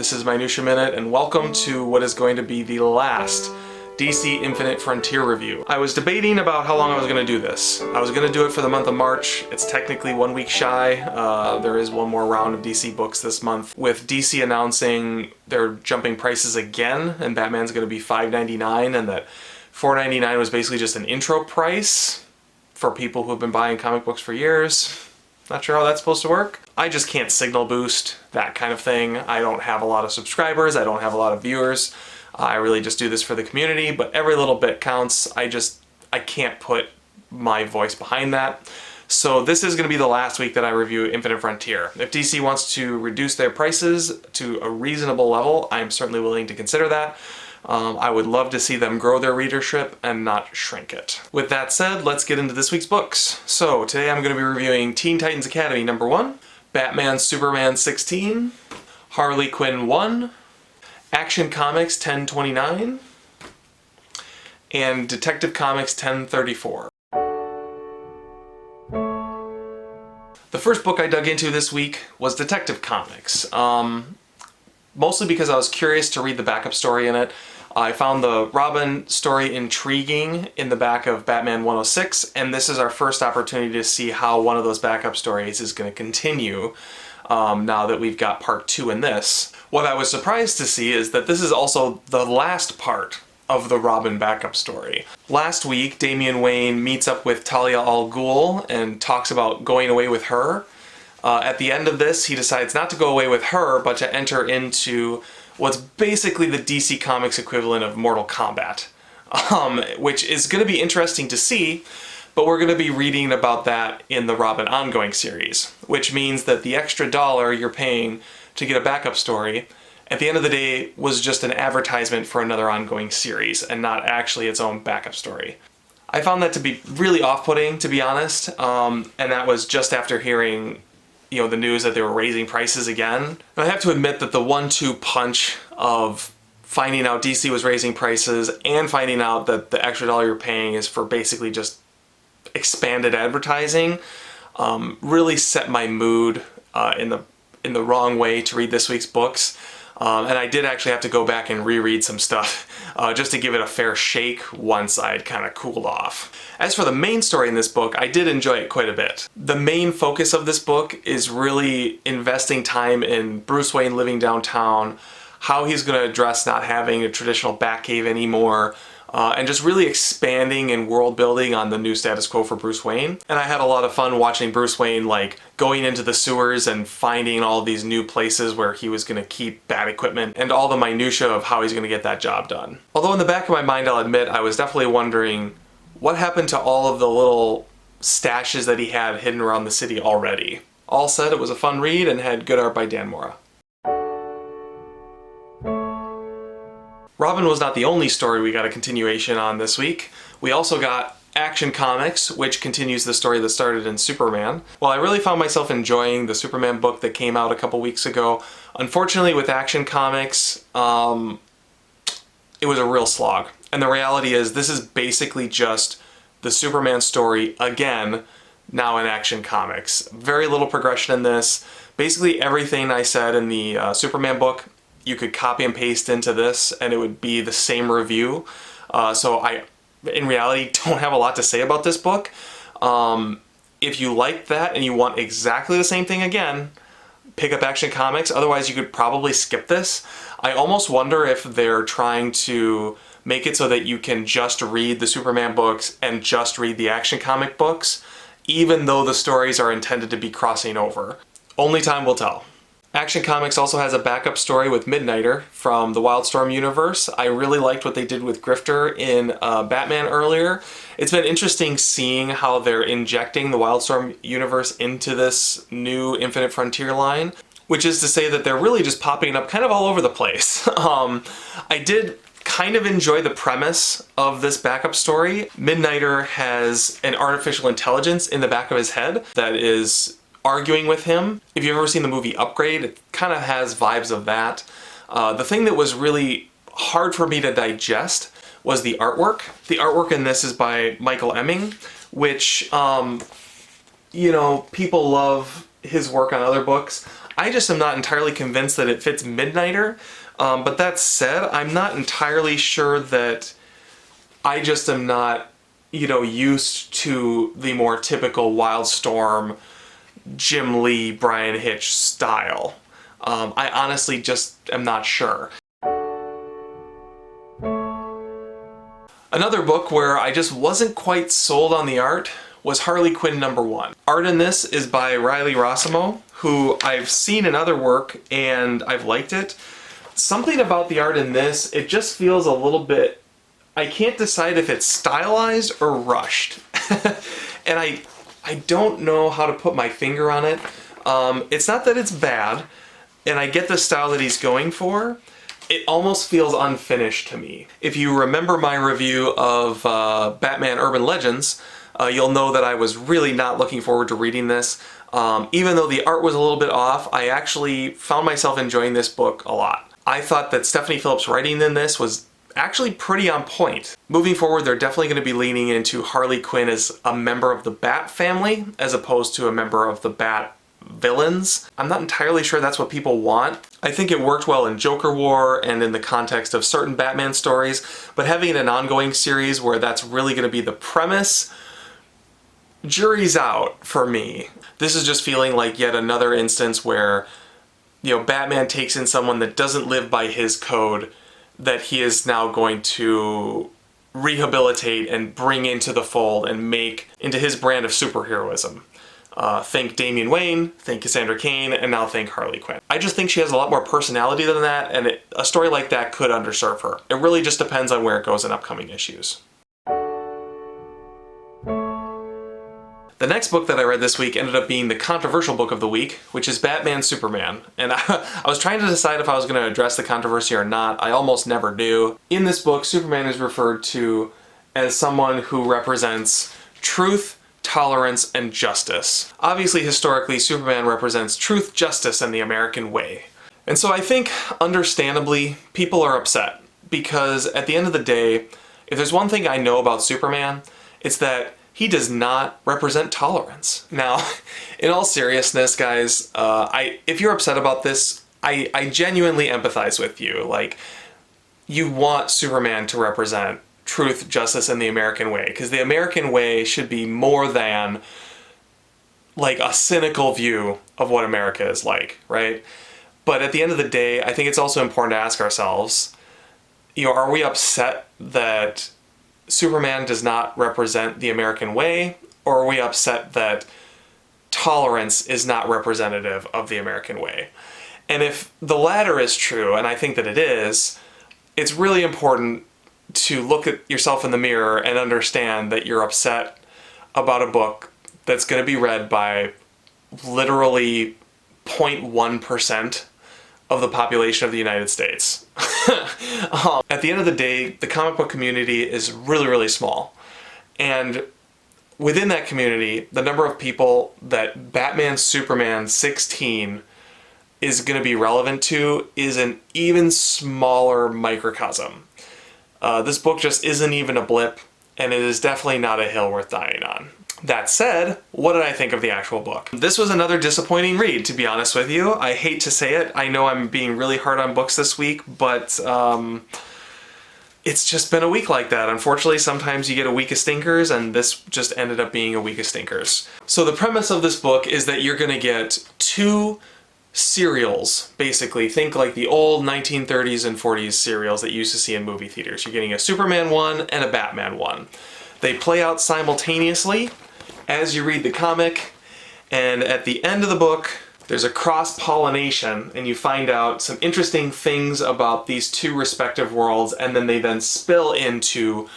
This is Minutia Minute, and welcome to what is going to be the last DC Infinite Frontier review. I was debating about how long I was going to do this. I was going to do it for the month of March. It's technically 1 week shy. There is one more round of DC books this month, with DC announcing they're jumping prices again, and Batman's going to be $5.99, and that $4.99 was basically just an intro price for people who have been buying comic books for years. Not sure how that's supposed to work. I just can't signal boost, that kind of thing. I don't have a lot of subscribers, I don't have a lot of viewers. I really just do this for the community, but every little bit counts. I can't put my voice behind that. So this is going to be the last week that I review Infinite Frontier. If DC wants to reduce their prices to a reasonable level, I'm certainly willing to consider that. I would love to see them grow their readership and not shrink it. With that said, let's get into this week's books. So today I'm going to be reviewing Teen Titans Academy #1, Batman Superman 16, Harley Quinn 1, Action Comics 1029, and Detective Comics 1034. The first book I dug into this week was Detective Comics. Mostly because I was curious to read the backup story in it. I found the Robin story intriguing in the back of Batman 106, and this is our first opportunity to see how one of those backup stories is going to continue now that we've got part 2 in this. What I was surprised to see is that this is also the last part of the Robin backup story. Last week, Damian Wayne meets up with Talia al Ghul and talks about going away with her. At the end of this, he decides not to go away with her, but to enter into what's basically the DC Comics equivalent of Mortal Kombat, which is going to be interesting to see, but we're going to be reading about that in the Robin ongoing series, which means that the extra $1 you're paying to get a backup story, at the end of the day, was just an advertisement for another ongoing series, and not actually its own backup story. I found that to be really off-putting, to be honest, and that was just after hearing the news that they were raising prices again. And I have to admit that the 1-2 punch of finding out DC was raising prices and finding out that the extra $1 you're paying is for basically just expanded advertising really set my mood in the wrong way to read this week's books. And I did actually have to go back and reread some stuff just to give it a fair shake once I'd kind of cooled off. As for the main story in this book, I did enjoy it quite a bit. The main focus of this book is really investing time in Bruce Wayne living downtown, how he's going to address not having a traditional Batcave anymore, and just really expanding and world building on the new status quo for Bruce Wayne. And I had a lot of fun watching Bruce Wayne going into the sewers and finding all these new places where he was going to keep bat equipment and all the minutia of how he's going to get that job done. Although in the back of my mind, I'll admit, I was definitely wondering what happened to all of the little stashes that he had hidden around the city already. All said, it was a fun read and had good art by Dan Mora. Robin was not the only story we got a continuation on this week. We also got Action Comics, which continues the story that started in Superman. While I really found myself enjoying the Superman book that came out a couple weeks ago, unfortunately with Action Comics, it was a real slog. And the reality is this is basically just the Superman story again, now in Action Comics. Very little progression in this. Basically everything I said in the Superman book you could copy and paste into this and it would be the same review. So I, in reality, don't have a lot to say about this book. If you like that and you want exactly the same thing again, pick up Action Comics. Otherwise, you could probably skip this. I almost wonder if they're trying to make it so that you can just read the Superman books and just read the Action Comic books, even though the stories are intended to be crossing over. Only time will tell. Action Comics also has a backup story with Midnighter from the Wildstorm universe. I really liked what they did with Grifter in Batman earlier. It's been interesting seeing how they're injecting the Wildstorm universe into this new Infinite Frontier line, which is to say that they're really just popping up kind of all over the place. I did kind of enjoy the premise of this backup story. Midnighter has an artificial intelligence in the back of his head that is arguing with him. If you've ever seen the movie Upgrade, it kind of has vibes of that. The thing that was really hard for me to digest was the artwork. The artwork in this is by Michael Emming, which, people love his work on other books. I just am not entirely convinced that it fits Midnighter. But that said, I'm not entirely sure that I just am not, used to the more typical Wildstorm, Jim Lee, Brian Hitch style. I honestly just am not sure. Another book where I just wasn't quite sold on the art was Harley Quinn #1. Art in this is by Riley Rossimo, who I've seen in other work and I've liked it. Something about the art in this, it just feels a little bit, I can't decide if it's stylized or rushed. And I don't know how to put my finger on it. It's not that it's bad, and I get the style that he's going for. It almost feels unfinished to me. If you remember my review of Batman Urban Legends, you'll know that I was really not looking forward to reading this. Even though the art was a little bit off, I actually found myself enjoying this book a lot. I thought that Stephanie Phillips' writing in this was actually pretty on point. Moving forward, they're definitely going to be leaning into Harley Quinn as a member of the Bat family, as opposed to a member of the Bat villains. I'm not entirely sure that's what people want. I think it worked well in Joker War and in the context of certain Batman stories, but having an ongoing series where that's really going to be the premise, jury's out for me. This is just feeling like yet another instance where, Batman takes in someone that doesn't live by his code that he is now going to rehabilitate and bring into the fold and make into his brand of superheroism. Think Damian Wayne, think Cassandra Cain, and now think Harley Quinn. I just think she has a lot more personality than that, and a story like that could underserve her. It really just depends on where it goes in upcoming issues. The next book that I read this week ended up being the controversial book of the week, which is Batman Superman. And I was trying to decide if I was going to address the controversy or not. I almost never do. In this book, Superman is referred to as someone who represents truth, tolerance, and justice. Obviously, historically, Superman represents truth, justice, and the American way. And so I think, understandably, people are upset. Because at the end of the day, if there's one thing I know about Superman, it's that he does not represent tolerance. Now, in all seriousness, guys, if you're upset about this, I genuinely empathize with you. Like, you want Superman to represent truth, justice, and the American way, because the American way should be more than like a cynical view of what America is like, right? But at the end of the day, I think it's also important to ask ourselves, are we upset that Superman does not represent the American way, or are we upset that tolerance is not representative of the American way? And if the latter is true, and I think that it is, it's really important to look at yourself in the mirror and understand that you're upset about a book that's going to be read by literally 0.1% of the population of the United States. At the end of the day, the comic book community is really, really small. And within that community, the number of people that Batman Superman 16 is going to be relevant to is an even smaller microcosm. This book just isn't even a blip, and it is definitely not a hill worth dying on. That said, what did I think of the actual book? This was another disappointing read, to be honest with you. I hate to say it. I know I'm being really hard on books this week, but it's just been a week like that. Unfortunately, sometimes you get a week of stinkers, and this just ended up being a week of stinkers. So the premise of this book is that you're going to get two serials, basically. Think like the old 1930s and 40s serials that you used to see in movie theaters. You're getting a Superman one and a Batman one. They play out simultaneously as you read the comic, and at the end of the book, there's a cross-pollination, and you find out some interesting things about these two respective worlds, and then they then spill into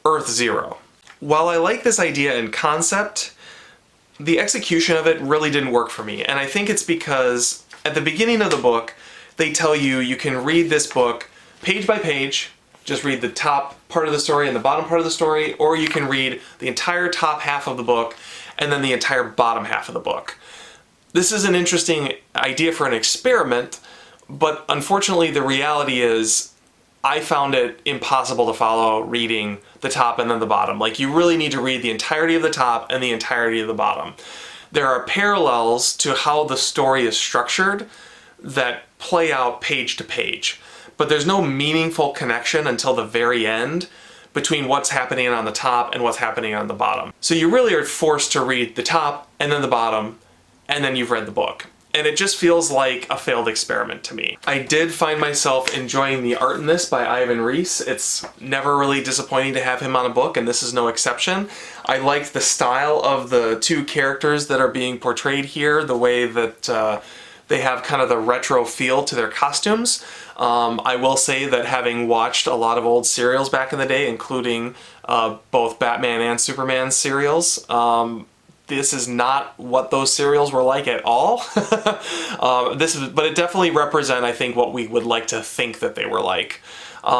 Earth Zero. While I like this idea in concept, the execution of it really didn't work for me, and I think it's because at the beginning of the book, they tell you you can read this book page by page, just read the top part of the story and the bottom part of the story, or you can read the entire top half of the book and then the entire bottom half of the book. This is an interesting idea for an experiment, but unfortunately the reality is I found it impossible to follow reading the top and then the bottom. Like, you really need to read the entirety of the top and the entirety of the bottom. There are parallels to how the story is structured that play out page to page, but there's no meaningful connection until the very end between what's happening on the top and what's happening on the bottom. So you really are forced to read the top and then the bottom, and then you've read the book. And it just feels like a failed experiment to me. I did find myself enjoying the art in this by Ivan Reis. It's never really disappointing to have him on a book, and this is no exception. I liked the style of the two characters that are being portrayed here, the way that they have kind of the retro feel to their costumes. I will say that having watched a lot of old serials back in the day, including both Batman and Superman serials, this is not what those serials were like at all. But it definitely represents, I think, what we would like to think that they were like.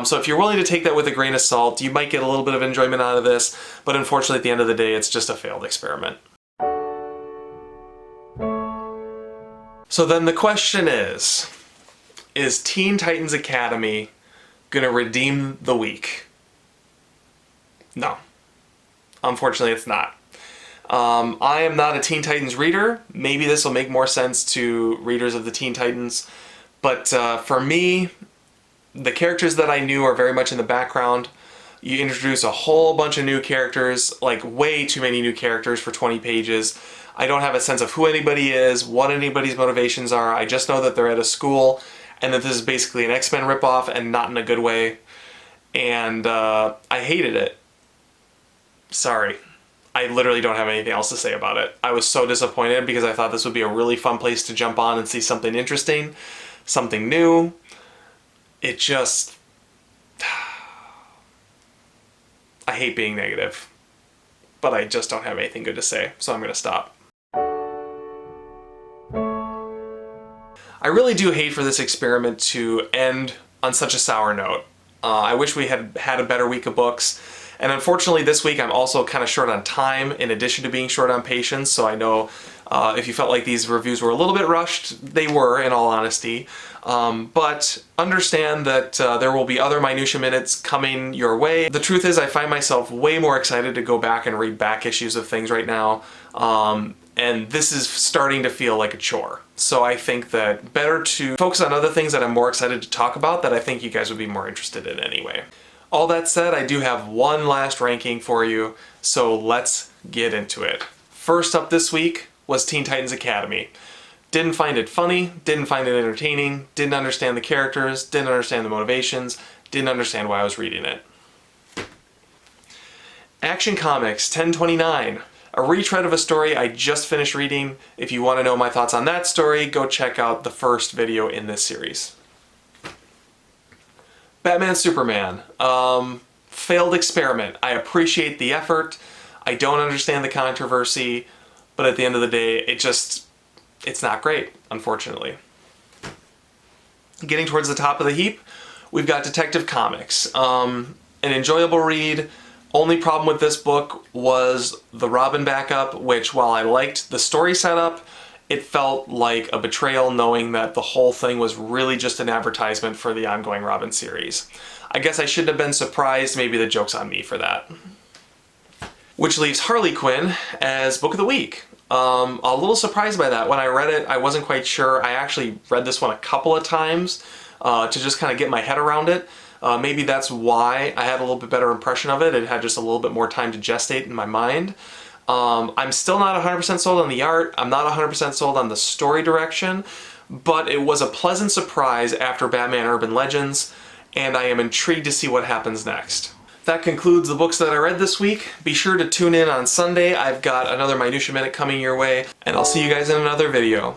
So if you're willing to take that with a grain of salt, you might get a little bit of enjoyment out of this, but unfortunately at the end of the day, it's just a failed experiment. So then the question is Teen Titans Academy gonna redeem the week? No. Unfortunately, it's not. I am not a Teen Titans reader. Maybe this will make more sense to readers of the Teen Titans, but for me, the characters that I knew are very much in the background. You introduce a whole bunch of new characters, like way too many new characters for 20 pages. I don't have a sense of who anybody is, what anybody's motivations are. I just know that they're at a school and that this is basically an X-Men ripoff and not in a good way. And I hated it. Sorry. I literally don't have anything else to say about it. I was so disappointed because I thought this would be a really fun place to jump on and see something interesting, something new. It just... I hate being negative, but I just don't have anything good to say, so I'm going to stop. I really do hate for this experiment to end on such a sour note. I wish we had had a better week of books. And unfortunately this week I'm also kind of short on time in addition to being short on patience, so I know if you felt like these reviews were a little bit rushed, they were, in all honesty. But understand that there will be other Minutia Minutes coming your way. The truth is I find myself way more excited to go back and read back issues of things right now. And this is starting to feel like a chore. So I think that better to focus on other things that I'm more excited to talk about that I think you guys would be more interested in anyway. All that said, I do have one last ranking for you, so let's get into it. First up this week was Teen Titans Academy. Didn't find it funny, didn't find it entertaining, didn't understand the characters, didn't understand the motivations, didn't understand why I was reading it. Action Comics 1029. A retread of a story I just finished reading. If you want to know my thoughts on that story, go check out the first video in this series. Batman Superman. Failed experiment. I appreciate the effort. I don't understand the controversy, but at the end of the day, it's not great, unfortunately. Getting towards the top of the heap, we've got Detective Comics. An enjoyable read. Only problem with this book was the Robin backup, which while I liked the story setup, it felt like a betrayal knowing that the whole thing was really just an advertisement for the ongoing Robin series. I guess I shouldn't have been surprised, maybe the joke's on me for that. Which leaves Harley Quinn as Book of the Week. A little surprised by that. When I read it, I wasn't quite sure. I actually read this one a couple of times to just kind of get my head around it. Maybe that's why I had a little bit better impression of it. It had just a little bit more time to gestate in my mind. I'm still not 100% sold on the art. I'm not 100% sold on the story direction, but it was a pleasant surprise after Batman Urban Legends, and I am intrigued to see what happens next. That concludes the books that I read this week. Be sure to tune in on Sunday. I've got another Minutia Minute coming your way, and I'll see you guys in another video.